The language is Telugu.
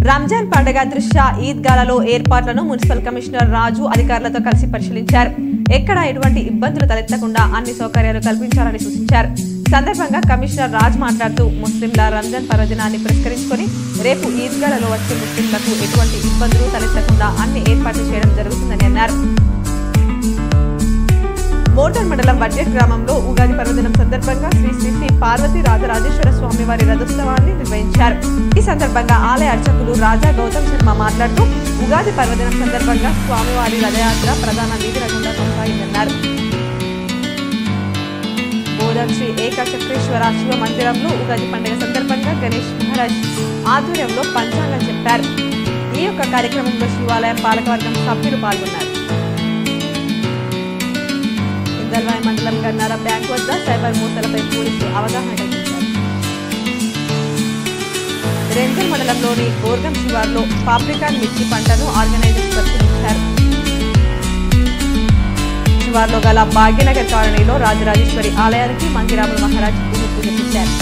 రంజాన్ పండుగ దృష్ట్యా ఈద్గాలలో ఏర్పాట్లను మున్సిపల్ కమిషనర్ రాజు అధికారులతో కలిసి పరిశీలించారు. ఎక్కడ ఎటువంటి ఇబ్బందులు తలెత్తకుండా అన్ని సౌకర్యాలు కల్పించాలని సూచించారు. సందర్భంగా కమిషనర్ రాజ్ మాట్లాడుతూ ముస్లింల రంజాన్ పర్వదినాన్ని పురస్కరించుకొని రేపు ఈద్గాలలో వచ్చే ముస్లింలకు ఎటువంటి ఇబ్బందులు తలెత్తకుండా అన్ని ఏర్పాట్లు చేయడం జరుగుతుందని అన్నారు. మోటార్ మండలం బడ్జెట్ గ్రామంలో ఉగాది పర్వదినం సందర్భంగా శ్రీ శ్రీ శ్రీ పార్వతీ రాజరాజేశ్వర స్వామి వారి రథోత్సవాన్ని నిర్వహించారు. ఈ సందర్భంగా ఆలయ అర్చకులు రాజా గౌతమ్ శర్మ మాట్లాడుతూ ఉగాది పర్వదినం సందర్భంగా స్వామివారి రథయాత్ర ప్రధాన వీధుల గుండా కొనసాగిందన్నారు. బోధన్ శ్రీ ఏకచక్రేశ్వర శివ మందిరంలో ఉగాది పండుగ సందర్భంగా గణేష్ మహారాజ్ ఆధ్వర్యంలో పంచాంగం చెప్పారు. ఈ యొక్క కార్యక్రమంలో శివాలయం పాలకవర్గం సభ్యులు పాల్గొన్నారు. ఇందల్వాయి మండలం గన్నార బ్యాంక్ వద్ద సైబర్ మూతలపై పోలీసులు అవగాహన కల్పించారు. రేంజల్ మండలంలోని గోర్గం శివార్లో పాప్రికాన్ మిర్చి పంటను ఆర్గనైజర్స్ పరిశీలించారు. శివార్లో గల భాగ్యనగర్ కాలనీలో రాజరాజేశ్వరి ఆలయానికి మంగిరాముల మహారాజ్ భూమి పూజ చేశారు.